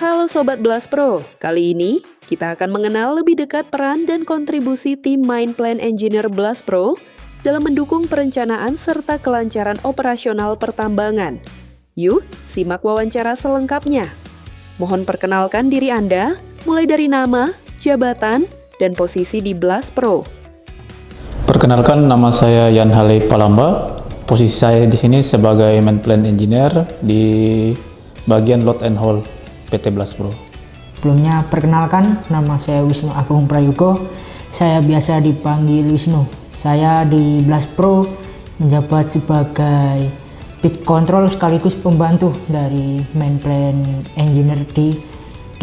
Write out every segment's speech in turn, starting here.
Halo Sobat Blast Pro, kali ini kita akan mengenal lebih dekat peran dan kontribusi tim Main Plan Engineer Blast Pro dalam mendukung perencanaan serta kelancaran operasional pertambangan. Yuk, simak wawancara selengkapnya. Mohon perkenalkan diri Anda, mulai dari nama, jabatan, dan posisi di Blast Pro. Perkenalkan, nama saya Yan Haley Palamba. Posisi saya di sini sebagai Main Plan Engineer di bagian Load and Haul PT Blast Pro. Sebelumnya perkenalkan, nama saya Wisnu Agung Prayogo. Saya biasa dipanggil Wisnu. Saya di Blast Pro menjabat sebagai pit control sekaligus pembantu dari Main Plan Engineer di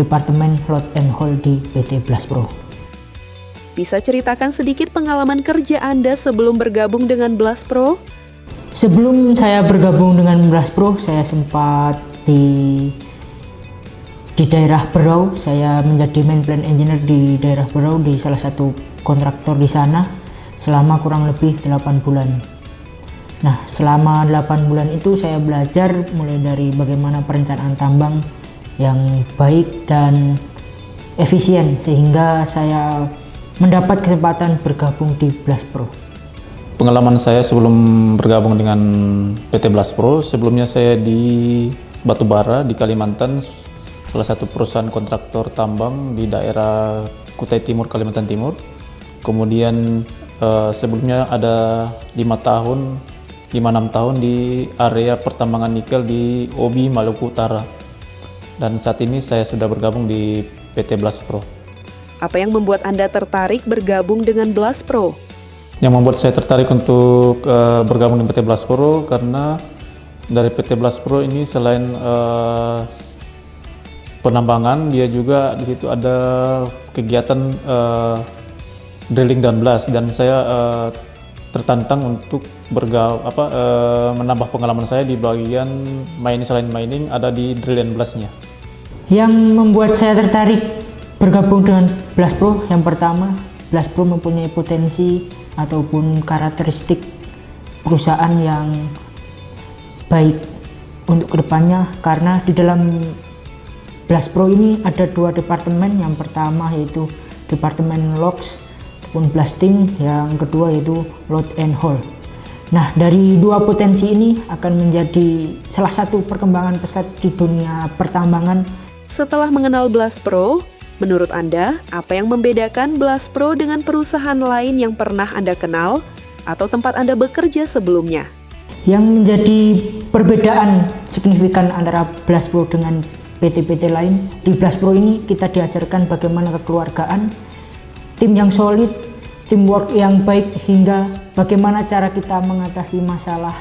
Departemen Load and Haul di PT Blast Pro. Bisa ceritakan sedikit pengalaman kerja Anda sebelum bergabung dengan Blast Pro? Sebelum saya bergabung dengan Blast Pro, saya sempat di daerah Berau. Saya menjadi Main Plan Engineer di daerah Berau di salah satu kontraktor di sana selama kurang lebih 8 bulan. Nah, selama 8 bulan itu saya belajar mulai dari bagaimana perencanaan tambang yang baik dan efisien sehingga saya mendapat kesempatan bergabung di Blast Pro. Pengalaman saya sebelum bergabung dengan PT Blast Pro, sebelumnya saya di Batubara di Kalimantan, salah satu perusahaan kontraktor tambang di daerah Kutai Timur, Kalimantan Timur. Kemudian sebelumnya ada 5-6 tahun di area pertambangan nikel di Obi, Maluku Utara. Dan saat ini saya sudah bergabung di PT Blast Pro. Apa yang membuat Anda tertarik bergabung dengan Blast Pro? Yang membuat saya tertarik untuk bergabung dengan PT Blast Pro karena dari PT Blast Pro ini selain penambangan, dia juga di situ ada kegiatan drilling dan blast, dan saya tertantang untuk menambah pengalaman saya di bagian mining. Selain mining ada di drill and blastnya. Yang membuat saya tertarik bergabung dengan Blast Pro, yang pertama, Blast Pro mempunyai potensi ataupun karakteristik perusahaan yang baik untuk kedepannya, karena di dalam Blast Pro ini ada 2 departemen. Yang pertama yaitu Departemen Logs ataupun Blasting, yang kedua yaitu Load and Haul. Nah, dari 2 potensi ini akan menjadi salah satu perkembangan pesat di dunia pertambangan. Setelah mengenal Blast Pro, menurut Anda, apa yang membedakan Blast Pro dengan perusahaan lain yang pernah Anda kenal atau tempat Anda bekerja sebelumnya? Yang menjadi perbedaan signifikan antara Blast Pro dengan PT-PT lain, di Blast Pro ini kita diajarkan bagaimana kekeluargaan, tim yang solid, teamwork yang baik, hingga bagaimana cara kita mengatasi masalah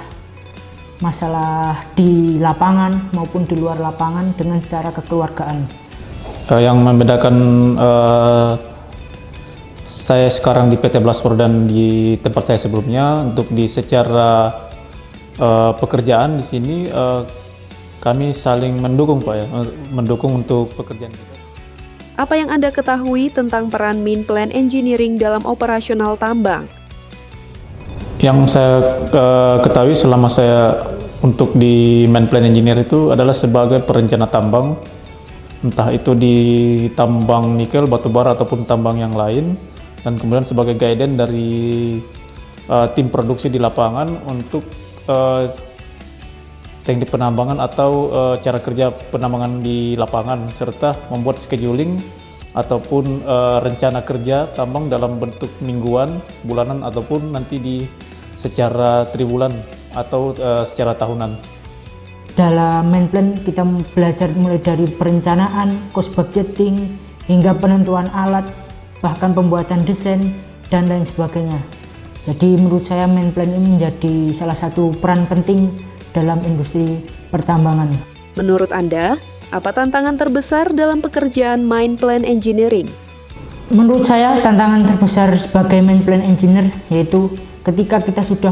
di lapangan maupun di luar lapangan dengan secara kekeluargaan. Yang membedakan saya sekarang di PT Blast Pro dan di tempat saya sebelumnya, untuk di secara pekerjaan di sini kami saling mendukung, Pak, ya, mendukung untuk pekerjaan kita. Apa yang Anda ketahui tentang peran Main Plan Engineering dalam operasional tambang? Yang saya ketahui selama saya untuk di Main Plan Engineer itu adalah sebagai perencana tambang, entah itu di tambang nikel, batubara ataupun tambang yang lain, dan kemudian sebagai guidance dari tim produksi di lapangan untuk teknik penambangan atau cara kerja penambangan di lapangan, serta membuat scheduling ataupun rencana kerja tambang dalam bentuk mingguan, bulanan, ataupun nanti secara triwulan atau secara tahunan. Dalam Main Plan kita belajar mulai dari perencanaan, cost budgeting, hingga penentuan alat, bahkan pembuatan desain, dan lain sebagainya. Jadi menurut saya Main Plan ini menjadi salah satu peran penting dalam industri pertambangan. Menurut Anda, apa tantangan terbesar dalam pekerjaan Main Plan Engineering? Menurut saya tantangan terbesar sebagai Main Plan Engineer yaitu ketika kita sudah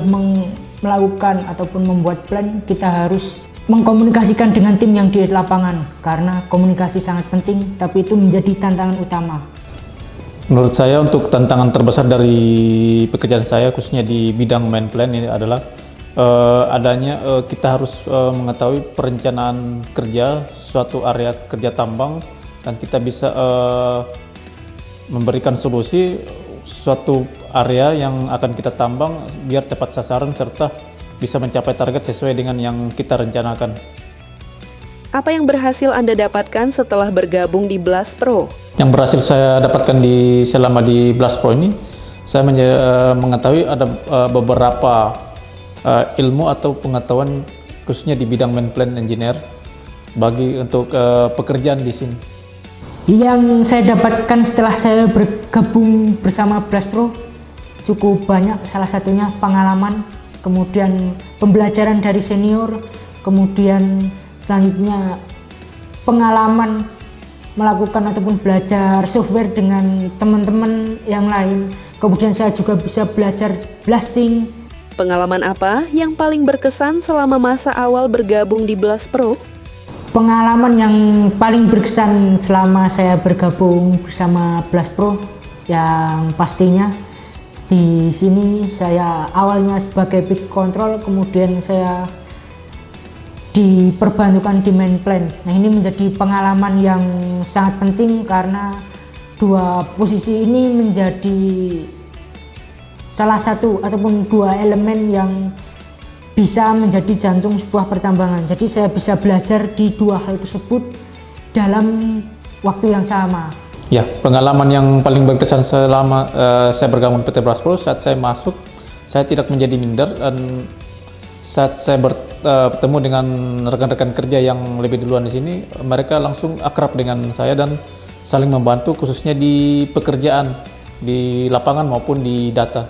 melakukan ataupun membuat plan, kita harus mengkomunikasikan dengan tim yang di lapangan, karena komunikasi sangat penting, tapi itu menjadi tantangan utama. Menurut saya untuk tantangan terbesar dari pekerjaan saya khususnya di bidang Main Plan ini adalah adanya kita harus mengetahui perencanaan kerja suatu area kerja tambang, dan kita bisa memberikan solusi suatu area yang akan kita tambang biar tepat sasaran serta bisa mencapai target sesuai dengan yang kita rencanakan. Apa yang berhasil Anda dapatkan setelah bergabung di Blast Pro? Yang berhasil saya dapatkan selama di Blast Pro ini, saya mengetahui ada beberapa ilmu atau pengetahuan khususnya di bidang main plan engineer untuk pekerjaan di sini. Yang saya dapatkan setelah saya bergabung bersama Blast Pro cukup banyak, salah satunya pengalaman, kemudian pembelajaran dari senior, kemudian selanjutnya pengalaman melakukan ataupun belajar software dengan teman-teman yang lain. Kemudian saya juga bisa belajar blasting. Pengalaman apa yang paling berkesan selama masa awal bergabung di Blast Pro? Pengalaman yang paling berkesan selama saya bergabung bersama Blast Pro yang pastinya di sini saya awalnya sebagai bit control, kemudian saya diperbantukan di main plan. Nah, ini menjadi pengalaman yang sangat penting karena dua posisi ini menjadi salah satu ataupun dua elemen yang bisa menjadi jantung sebuah pertambangan. Jadi saya bisa belajar di dua hal tersebut dalam waktu yang sama. Ya, pengalaman yang paling berkesan selama saya bergabung PT Blast Pro, saat saya masuk, saya tidak menjadi minder, dan saat saya bertemu dengan rekan-rekan kerja yang lebih duluan di sini, mereka langsung akrab dengan saya dan saling membantu khususnya di pekerjaan di lapangan maupun di data.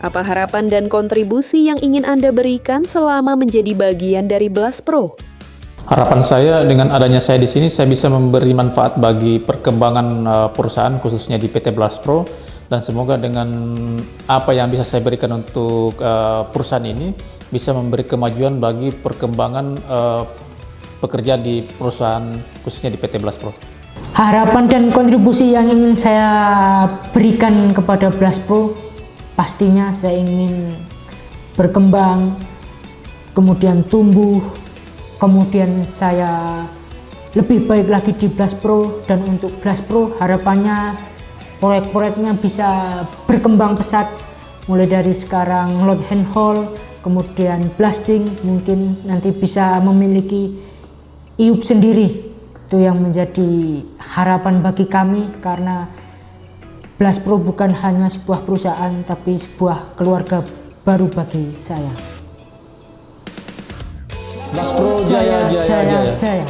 Apa harapan dan kontribusi yang ingin Anda berikan selama menjadi bagian dari Blast Pro? Harapan saya dengan adanya saya di sini, saya bisa memberi manfaat bagi perkembangan perusahaan khususnya di PT Blast Pro, dan semoga dengan apa yang bisa saya berikan untuk perusahaan ini bisa memberi kemajuan bagi perkembangan pekerja di perusahaan khususnya di PT Blast Pro. Harapan dan kontribusi yang ingin saya berikan kepada Blast Pro, pastinya saya ingin berkembang, kemudian tumbuh, kemudian saya lebih baik lagi di Blast Pro, dan untuk Blast Pro harapannya proyek-proyeknya bisa berkembang pesat, mulai dari sekarang load and haul, kemudian blasting, mungkin nanti bisa memiliki IUP sendiri. Itu yang menjadi harapan bagi kami, karena Blast Pro bukan hanya sebuah perusahaan tapi sebuah keluarga baru bagi saya. Blast Pro Jaya, jaya, jaya.